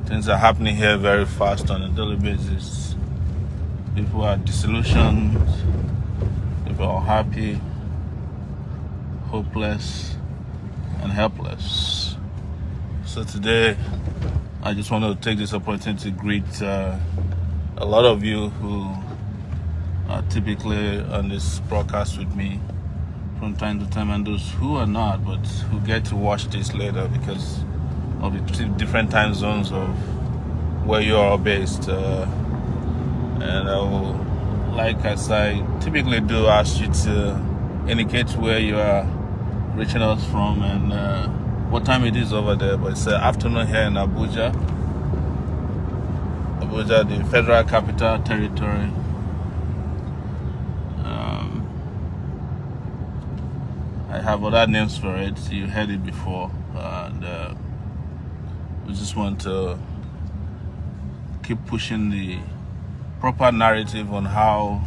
things are happening here very fast on a daily basis. People are disillusioned, people are unhappy, hopeless, and helpless. So today, I just want to take this opportunity to greet a lot of you who are typically on this broadcast with me from time to time, and those who are not, but who get to watch this later because of the different time zones of where you are based. And I will, like as I typically do, ask you to indicate where you are reaching us from and what time it is over there. But it's afternoon here in Abuja, the Federal Capital Territory. I have other names for it. You heard it before, and we just want to keep pushing the proper narrative on how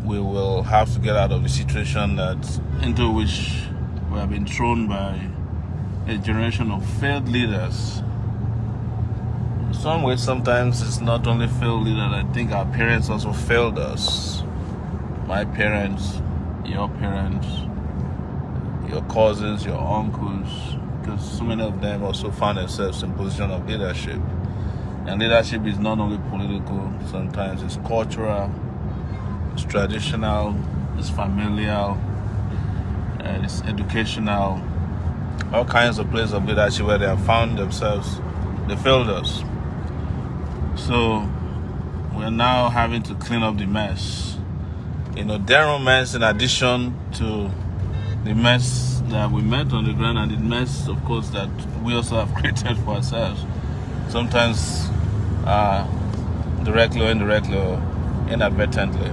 we will have to get out of the situation into which we have been thrown by a generation of failed leaders. In some ways, sometimes it's not only failed leaders. I think our parents also failed us. My parents, your parents, your cousins, your uncles, because so many of them also found themselves in position of leadership. And leadership is not only political, sometimes it's cultural, it's traditional, it's familial, and it's educational. All kinds of places of leadership where they have found themselves, they failed us. So we're now having to clean up the mess. Their own mess in addition to the mess that we met on the ground and the mess, of course, that we also have created for ourselves. Sometimes directly or indirectly or inadvertently.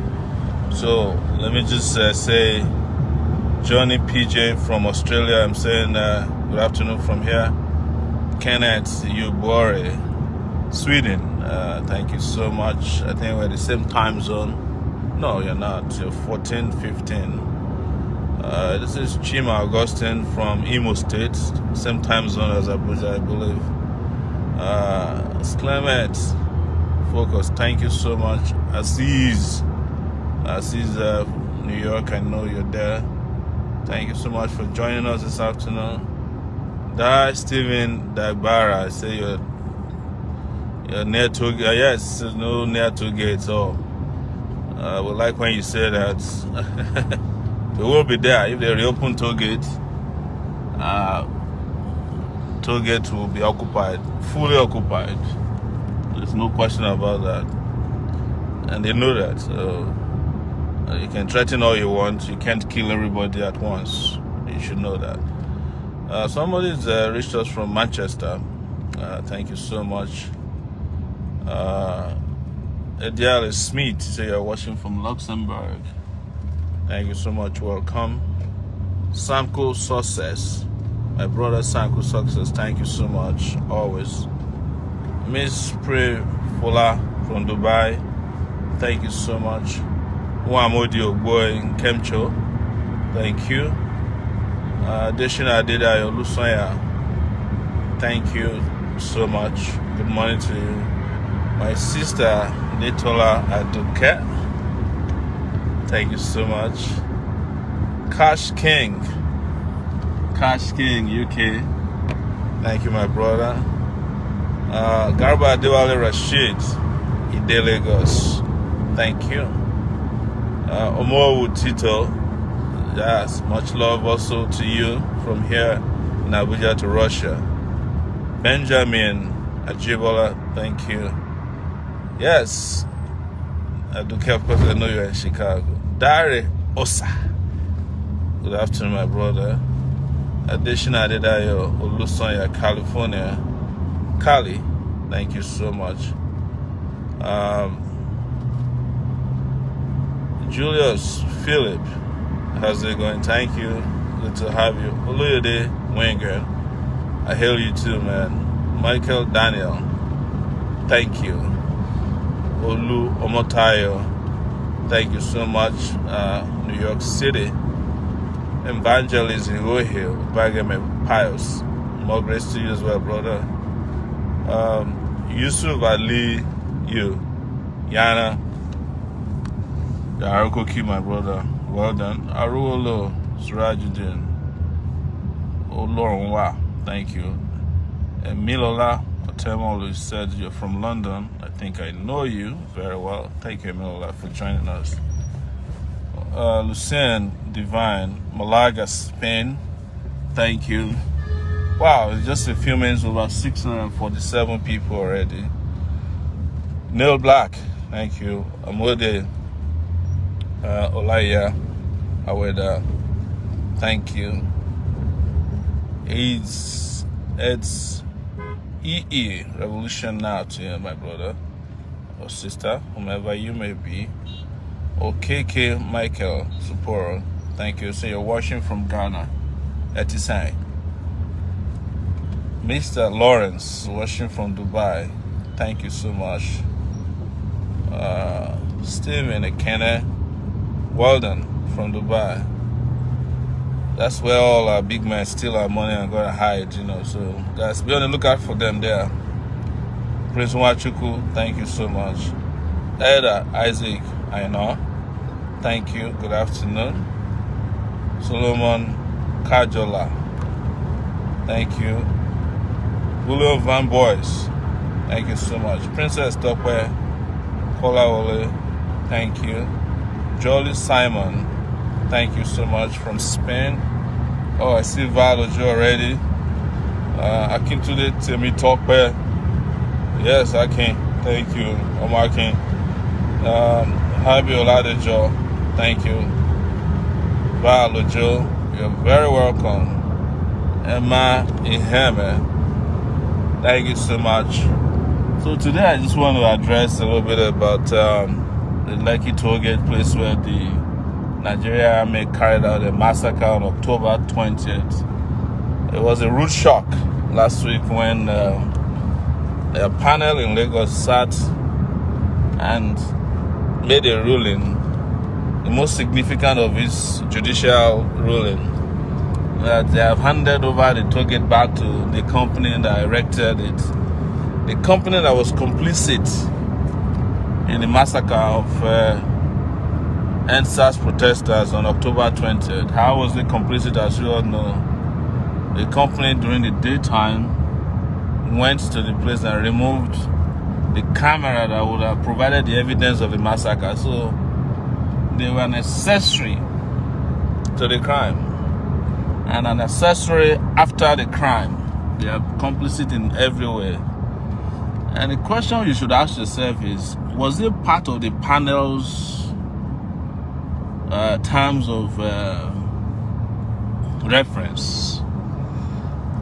So let me just say, Johnny PJ from Australia, I'm saying good afternoon from here. Kenneth Ubore, Sweden, thank you so much. I think we're the same time zone. No, you're not. You're 14, 15. This is Chima Augustine from Imo State, same time zone as Abuja, I believe. Clement Focus, thank you so much. Aziz, New York, I know you're there. Thank you so much for joining us this afternoon. Steven Dagbara, I say you're near to yes, no near to gates. So we like when you say that. We will be there if they reopen toll gate. Toll gate will be occupied, fully occupied. There's no question about that, and they know that. So you can threaten all you want, you can't kill everybody at once. You should know that. Somebody's reached us from Manchester. Thank you so much. Ediale Smith, so you're watching from Luxembourg. Thank you so much. Welcome. Samko Success, my brother Samko Success. Thank you so much. Always. Miss Pre Fola from Dubai. Thank you so much. Wamodio Boy in Kemcho. Thank you. Deshina Adedayo Lusanya. Thank you so much. Good morning to you. My sister Nitola Aduke. Thank you so much. Cash King, UK. Thank you, my brother. Garba Adewale Rashid, Ide Lagos. Thank you. Omowu Tito. Yes, much love also to you from here in Abuja to Russia. Benjamin Ajibola, thank you. Yes, Aduke, of course, I know you're in Chicago. Dare Osa. Good afternoon, my brother. Additional Adedayo Olusonya, California. Cali, thank you so much. Julius Philip, how's it going? Thank you. Good to have you. Oluyode Wenger, I hail you too, man. Michael Daniel, thank you. Olu Omotayo, thank you so much. New York City. Evangelist Iwohil, Bagame Pius, More grace to you as well, brother. Yusuf Ali, Yana, the Arukoki, my brother. Well done. Aruolo Surajuddin, Oloronwa, thank you. And Milola Otemolu said you're from London. I think I know you very well. Thank you, Milola, for joining us. Lucien Divine, Malaga, Spain. Thank you. Wow, it's just a few minutes, over 647 people already. Neil Black, thank you. Amode Olaya Aweda, thank you. It's EE Revolution now to you, my brother or sister, whomever you may be. OKK Michael Suporo, thank you. So you're watching from Ghana. Etisai. Mr. Lawrence, watching from Dubai. Thank you so much. Steven Ekene, Walden from Dubai. That's where all our big men steal our money and go to hide, you know. So guys, be on the lookout for them there. Prince Wachuku, thank you so much. Eda Isaac, I know. Thank you. Good afternoon. Solomon Kajola, thank you. William Van Boys, thank you so much. Princess Tokwe Kolawole, thank you. Jolly Simon, thank you so much, from Spain. Oh, I see Valojo already. Akintude Temi Tokwe, yes, Akin, thank you. Omakin, Habi Oladejo, thank you. Valojo, you're very welcome. Emma Iheme, thank you so much. So today I just want to address a little bit about the Lekki Tollgate place where the Nigerian Army carried out a massacre on October 20th. It was a rude shock last week when a panel in Lagos sat and made a ruling, the most significant of its judicial ruling, that they have handed over the tollgate back to the company that erected it, the company that was complicit in the massacre of NSAS protesters on October 20th. How was it complicit? As you all know, the company during the daytime went to the place and removed the camera that would have provided the evidence of the massacre. So they were an accessory to the crime, and an accessory after the crime. They are complicit in every way. And the question you should ask yourself is, was it part of the panel's terms of reference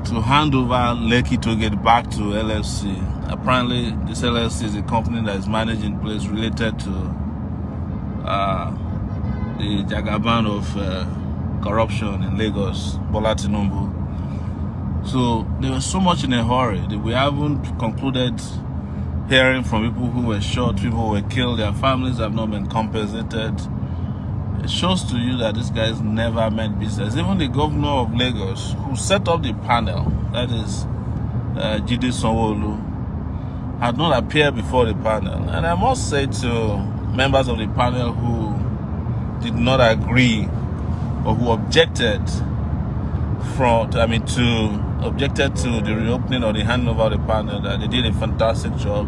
to hand over Lekki Tollgate back to LFC? Apparently, this LFC is a company that is managing place related to the Jagaban of corruption in Lagos, Bola Tinubu. So they were so much in a hurry that we haven't concluded hearing from people who were shot, people who were killed, their families have not been compensated. It shows to you that these guys never meant business. Even the governor of Lagos, who set up the panel, that is Jide Sanwo-Olu, had not appeared before the panel. And I must say to members of the panel who did not agree or who objected objected to the reopening or the handover of the panel, that they did a fantastic job.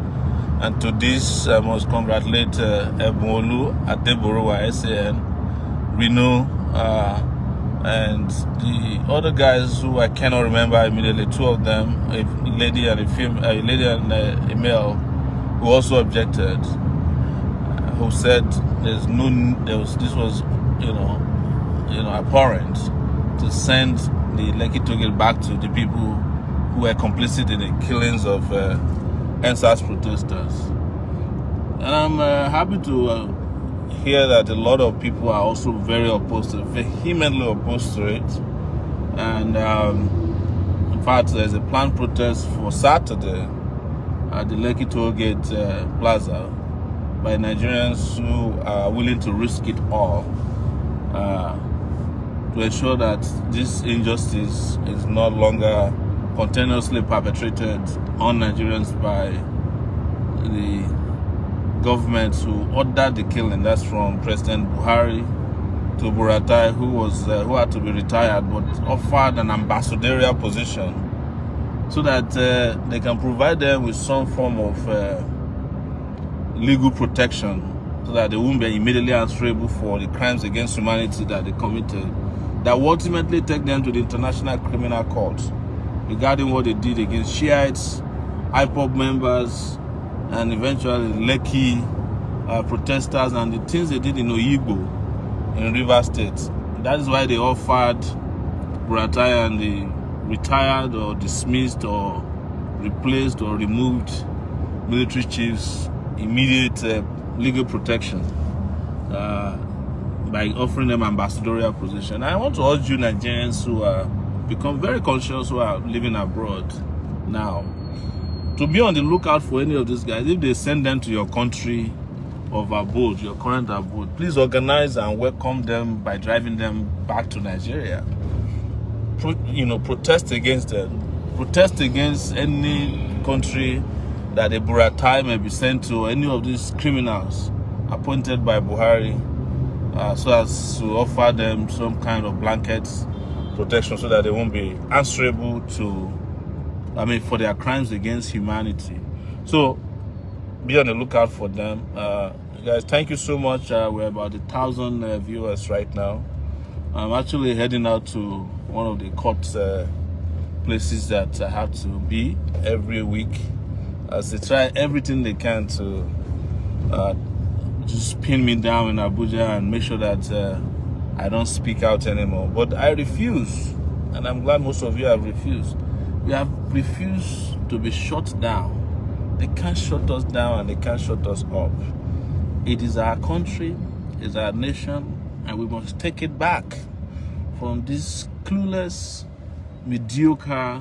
And to this, I must congratulate Ebolu, Adeborowa, SAN, Reno, and the other guys who I cannot remember immediately, two of them, a lady and a male, who also objected, who said this was abhorrent to send the Lekki Tollgate back to the people who were complicit in the killings of NSAS protesters. And I'm happy to hear that a lot of people are also very opposed to it, vehemently opposed to it. And in fact, there's a planned protest for Saturday at the Lekki Tollgate Plaza by Nigerians who are willing to risk it all to ensure that this injustice is no longer continuously perpetrated on Nigerians by the government who ordered the killing. That's from President Buhari to Buratai, who had to be retired but offered an ambassadorial position so that they can provide them with some form of legal protection, so that they won't be immediately answerable for the crimes against humanity that they committed, that will ultimately take them to the International Criminal Court regarding what they did against Shiites, IPOB members, and eventually Lekki protesters, and the things they did in Oyigbo in Rivers State. That is why they offered Buratai and the retired or dismissed or replaced or removed military chiefs immediate legal protection by offering them ambassadorial position. I want to urge you Nigerians who are become very conscious, who are living abroad now, to be on the lookout for any of these guys. If they send them to your country of abode, your current abode, please organize and welcome them by driving them back to Nigeria. Protest against them. Protest against any country that a Buratai may be sent to, any of these criminals appointed by Buhari, so as to offer them some kind of blanket protection so that they won't be answerable for their crimes against humanity. So be on the lookout for them. Guys, thank you so much. We're about 1,000 viewers right now. I'm actually heading out to one of the court places that I have to be every week, as they try everything they can to just pin me down in Abuja and make sure that I don't speak out anymore. But I refuse, and I'm glad most of you have refused. We have refused to be shut down. They can't shut us down and they can't shut us up. It is our country, it's our nation, and we must take it back from these clueless, mediocre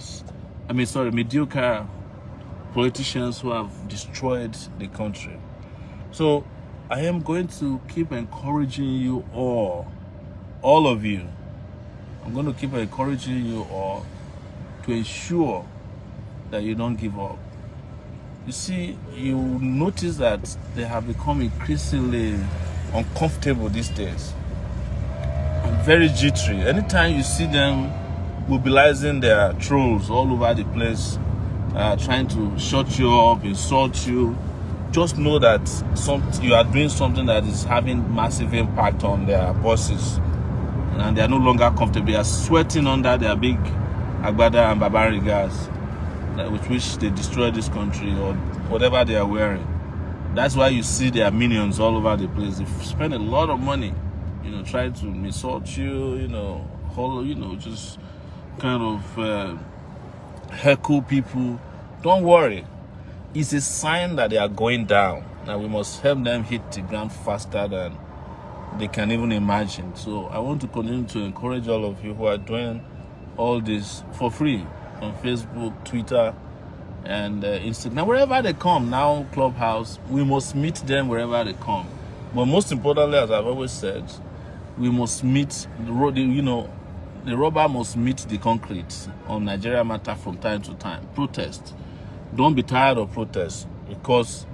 politicians who have destroyed the country. So I am going to keep encouraging you all of you. I'm going to keep encouraging you all to ensure that you don't give up. You see, you notice that they have become increasingly uncomfortable these days and very jittery. Anytime you see them mobilizing their trolls all over the place, trying to shut you up, insult you, just know that you are doing something that is having massive impact on their bosses, and they are no longer comfortable. They are sweating under their big agbada and babarigas with which they destroy this country, or whatever they are wearing. That's why you see their minions all over the place. They spend a lot of money, trying to insult you, just kind of heckle people. Don't worry. It's a sign that they are going down. Now we must help them hit the ground faster than they can even imagine. So I want to continue to encourage all of you who are doing all this for free on Facebook, Twitter, and Instagram. Wherever they come, now Clubhouse, we must meet them wherever they come. But most importantly, as I've always said, we must meet the road. The rubber must meet the concrete on Nigeria matter from time to time. Protest. Don't be tired of protest, because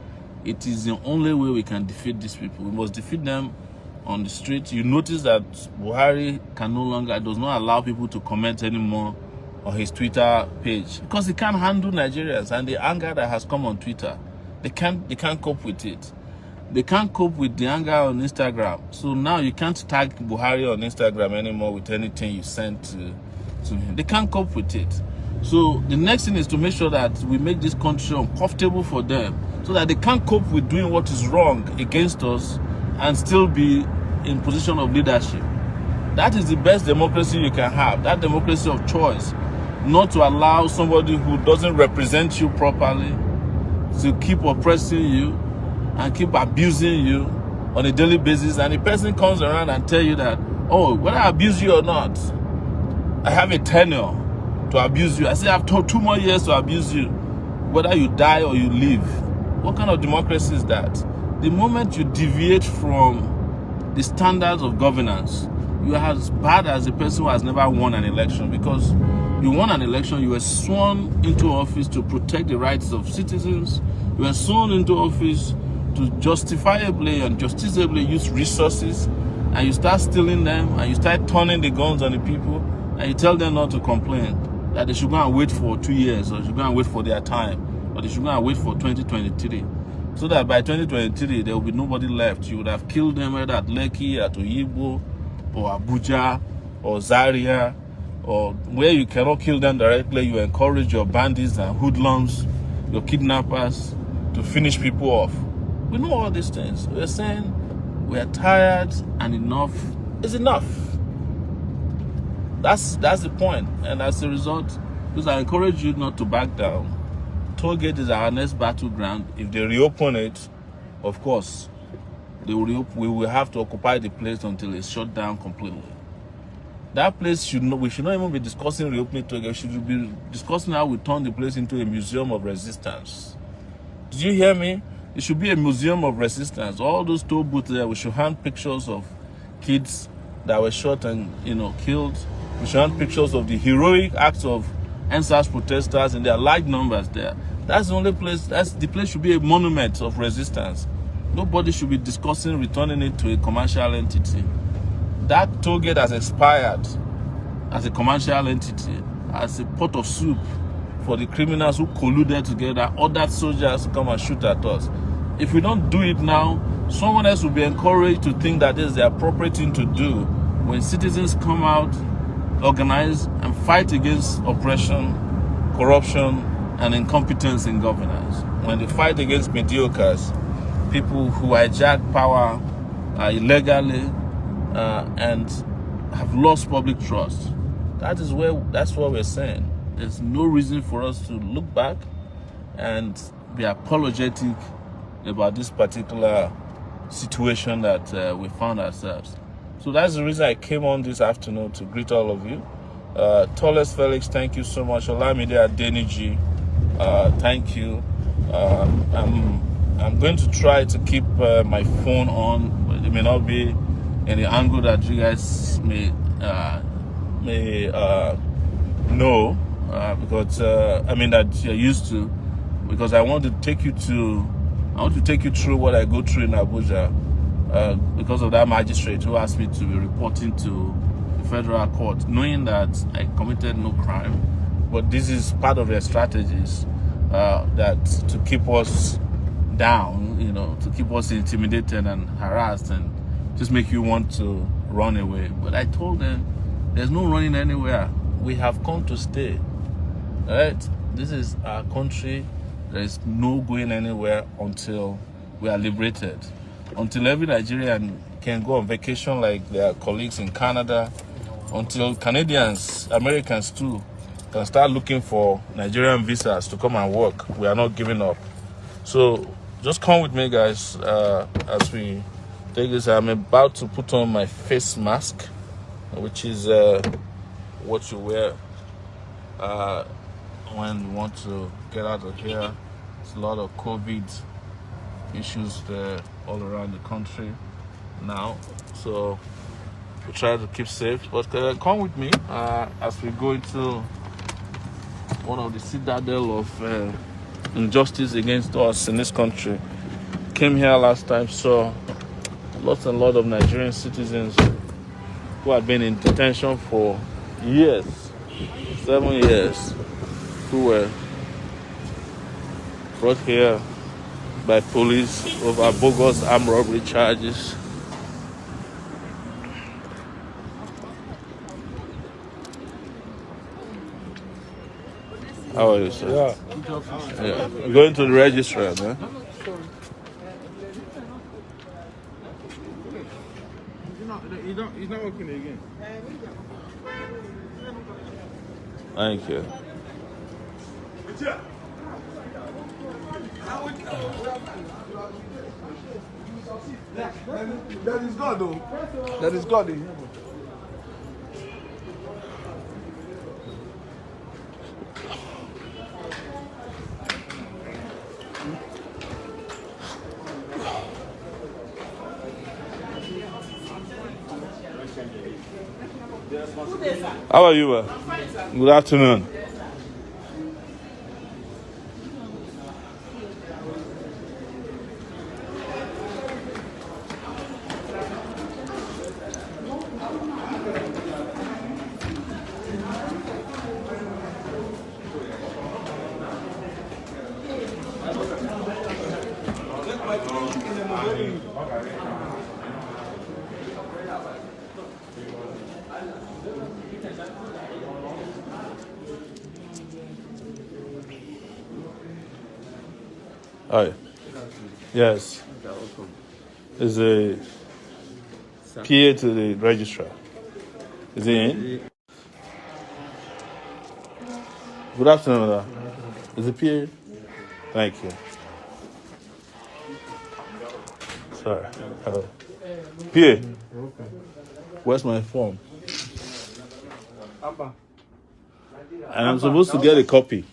it is the only way we can defeat these people. We must defeat them on the street. You notice that Buhari does not allow people to comment anymore on his Twitter page, because he can't handle Nigerians and the anger that has come on Twitter. They can't cope with it. They can't cope with the anger on Instagram. So now you can't tag Buhari on Instagram anymore with anything you send to him. They can't cope with it. So the next thing is to make sure that we make this country uncomfortable for them, so that they can't cope with doing what is wrong against us and still be in position of leadership. That is the best democracy you can have, that democracy of choice. Not to allow somebody who doesn't represent you properly to keep oppressing you and keep abusing you on a daily basis, and the person comes around and tell you that, oh, whether I abuse you or not, I have a tenure to abuse you. I say I have 2 more years to abuse you, whether you die or you live. What kind of democracy is that? The moment you deviate from the standards of governance, you are as bad as a person who has never won an election, because You won an election. You were sworn into office to protect the rights of citizens. You were sworn into office to justifiably and justicably use resources, and you start stealing them, and you start turning the guns on the people, and you tell them not to complain, that they should go and wait for 2 years, or they should go and wait for their time, or they should go and wait for 2023. So that by 2023, there will be nobody left. You would have killed them either at Lekki, at Oyigbo, or Abuja, or Zaria, or where you cannot kill them directly. You encourage your bandits and hoodlums, your kidnappers, to finish people off. We know all these things. We're saying we are tired and enough is enough. That's the point. And as a result, because I encourage you not to back down. Tollgate is our next battleground. If they reopen it, of course, we will have to occupy the place until it's shut down completely. That place we should not even be discussing reopening Tollgate. We should be discussing how we turn the place into a museum of resistance. Did you hear me? It should be a museum of resistance. All those toll booths there, we should hang pictures of kids that were shot and killed. We should hang pictures of the heroic acts of NSAS protesters in their large numbers there. That's the only place. The place should be a monument of resistance. Nobody should be discussing returning it to a commercial entity. That tollgate has expired as a commercial entity, as a pot of soup for the criminals who colluded together, ordered soldiers to come and shoot at us. If we don't do it now, someone else will be encouraged to think that this is the appropriate thing to do when citizens come out, organize, and fight against oppression, corruption, and incompetence in governance. When they fight against mediocres, people who hijack power illegally and have lost public trust. That's what we're saying. There's no reason for us to look back and be apologetic about this particular situation that we found ourselves. So that's the reason I came on this afternoon to greet all of you. Tallest Felix, thank you so much. Olamide Adeniji, thank you. I'm going to try to keep my phone on, but it may not be in the angle that you guys may know, because that you're used to, because I want to take you through what I go through in Abuja, because of that magistrate who asked me to be reporting to the federal court, knowing that I committed no crime. But this is part of their strategies, that to keep us down, to keep us intimidated and harassed and just make you want to run away. But I told them, there's no running anywhere. We have come to stay. All right? This is our country. There is no going anywhere until we are liberated. Until every Nigerian can go on vacation like their colleagues in Canada. Until Canadians, Americans too, can start looking for Nigerian visas to come and work. We are not giving up. So just come with me, guys, as we take this. I'm about to put on my face mask, which is what you wear when you want to get out of here. There's a lot of COVID issues there all around the country now, so we try to keep safe. But come with me as we go into one of the citadel of injustice against us in this country. Came here last time, saw lots and lot of Nigerian citizens who had been in detention for years, 7 years, who were brought here by police over bogus armed robbery charges. How are you, sir? Yeah. I'm going to the registrar, man. He's not working again. Thank you. That is God, though. That is God. How are you? Good afternoon. Hi. Yes. Is a PA to the registrar. Is he in? Good afternoon, sir. Is it PA? Thank you. Sorry. Hello. PA. Where's my form? And I'm supposed to get a copy.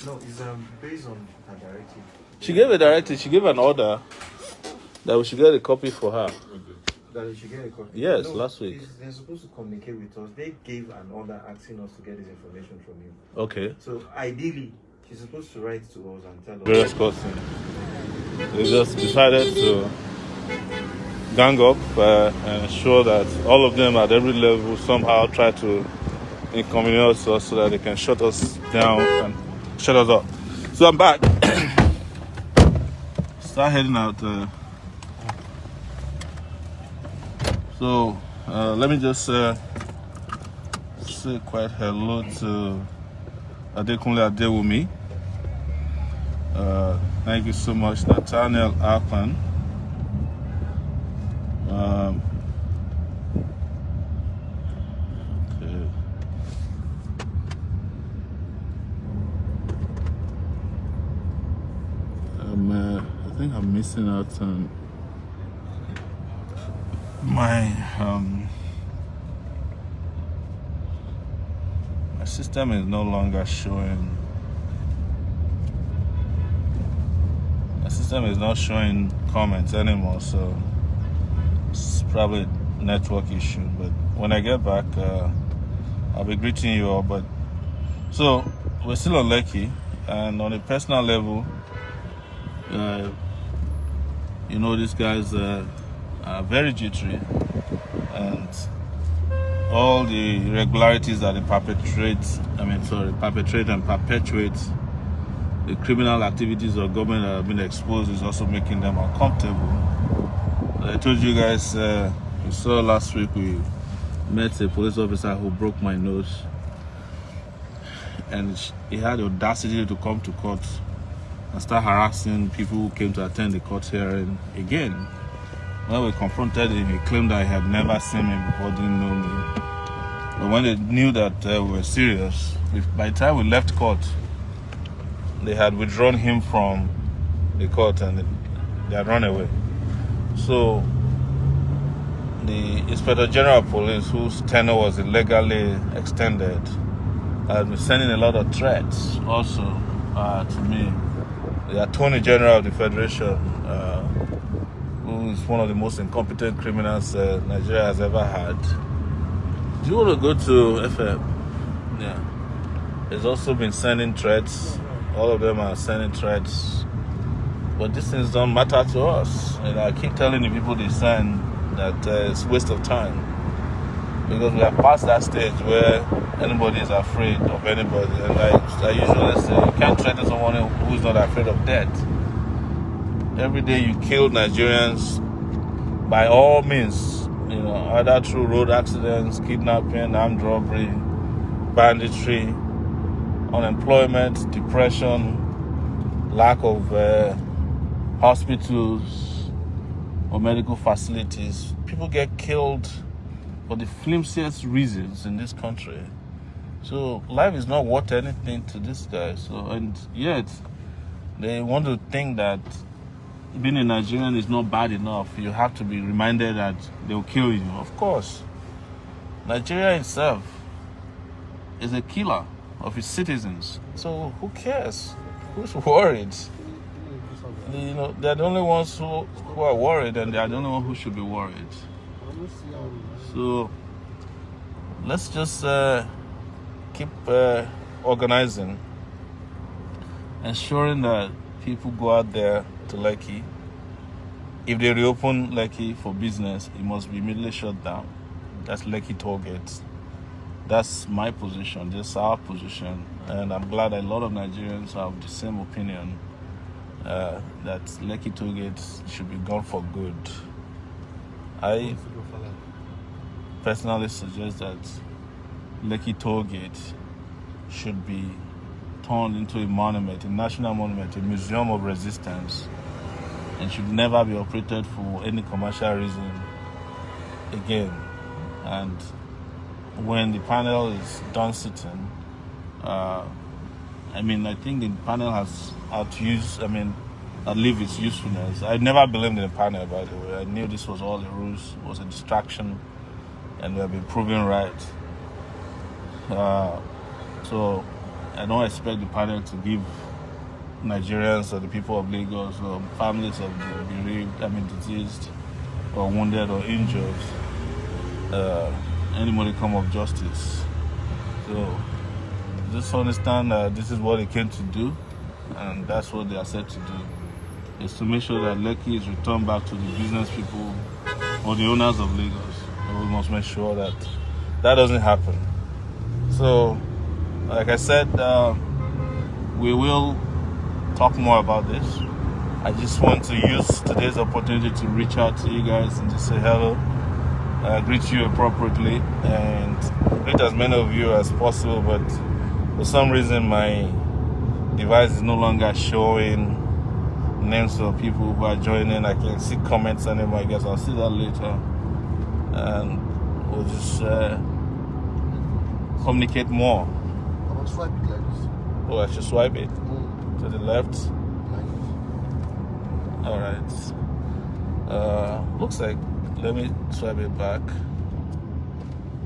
No, it's based on her directive. She gave a directive. She gave an order that we should get a copy for her. That we should get a copy? Yes, no, last week. They're supposed to communicate with us. They gave an order asking us to get this information from you. Okay. So ideally, she's supposed to write to us and tell us. Various questions. They just decided to gang up and ensure that all of them at every level somehow try to inconvenience us so that they can shut us down and shut us up. So I'm back. Start heading out. So let me just say quite hello to Adekunle Adewumi. Thank you so much, Nathaniel Akpan. Okay. I think I'm missing out on my my system is no longer showing. My system is not showing comments anymore, so it's probably a network issue. But when I get back, I'll be greeting you all. But so we're still on Lekki, and on a personal level, you know, these guys are very jittery, and all the irregularities that they perpetrate and perpetuate, the criminal activities of government that have been exposed is also making them uncomfortable. I told you guys, you saw last week we met a police officer who broke my nose, and he had the audacity to come to court and start harassing people who came to attend the court hearing again. When we confronted him, he claimed that he had never seen me before, didn't know me. But when they knew that we were serious, by the time we left court, they had withdrawn him from the court and they had run away. So the Inspector General of Police, whose tenure was illegally extended, had been sending a lot of threats also to me. The Attorney General of the Federation, who is one of the most incompetent criminals Nigeria has ever had. Do you want to go to FM? Yeah. He's also been sending threats. All of them are sending threats. But these things don't matter to us. And I keep telling the people they send that it's a waste of time. Because we have passed that stage where anybody is afraid of anybody. And like I usually say, you can't threaten someone who is not afraid of death. Every day you kill Nigerians by all means, you know, either through road accidents, kidnapping, armed robbery, banditry, unemployment, depression, lack of hospitals or medical facilities. People get killed for the flimsiest reasons in this country. So life is not worth anything to this guy. So, and yet they want to think that being a Nigerian is not bad enough. You have to be reminded that they'll kill you. Of course, Nigeria itself is a killer of its citizens. So who cares? Who's worried? You know, they're the only ones who are worried, and they're the only ones who should be worried. So let's just keep organizing, ensuring that people go out there to Lekki. If they reopen Lekki for business, it must be immediately shut down. That's Lekki toll gates. That's my position. That's our position. And I'm glad a lot of Nigerians have the same opinion that Lekki toll gates should be gone for good. I personally suggest that Lekki toll gate should be turned into a monument, a national monument, a museum of resistance, and should never be operated for any commercial reason again. And when the panel is done sitting, I think the panel has outlived its usefulness. I never believed in the panel, by the way. I knew this was all a ruse, was a distraction, and we have been proven right. So I don't expect the panel to give Nigerians or the people of Lagos or families of the bereaved, deceased or wounded or injured any modicum of justice. So just understand that this is what they came to do, and that's what they are set to do, is to make sure that Lekki is returned back to the business people or the owners of Lagos. And we must make sure that that doesn't happen. So, like I said, we will talk more about this. I just want to use today's opportunity to reach out to you guys and just say hello, greet you appropriately, and greet as many of you as possible. But for some reason, my device is no longer showing names of people who are joining. I can see comments anymore. I guess I'll see that later, and we'll just communicate more. I'm gonna swipe it like this. Oh, I should swipe it to the left. All right. Looks like, let me swipe it back.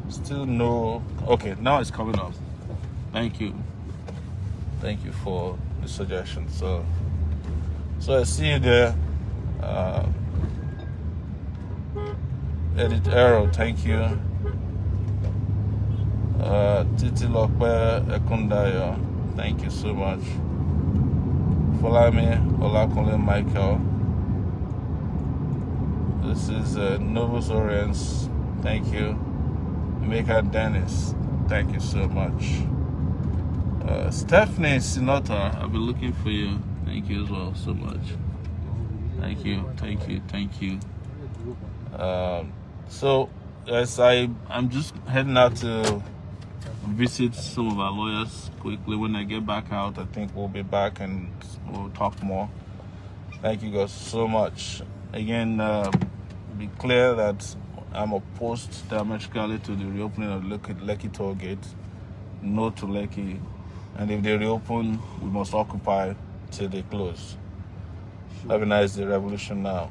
Still no. Okay, now it's coming up. Thank you for the suggestion. So I see you there. Edit arrow, thank you. Titi Lokwe Ekundayo, thank you so much. Folami Olakunle Michael. This is Novus Orients, thank you. Mika Dennis, thank you so much. Stephanie Sinota, I've been looking for you. Thank you as well so much. Thank you. So, yes, I'm just heading out to visit some of our lawyers quickly. When I get back out, I think we'll be back and we'll talk more. Thank you guys so much. Again, be clear that I'm opposed diametrically to the reopening of Lekki toll gate. No to Lekki. And if they reopen, we must occupy till they close. Have a nice day. Revolution now.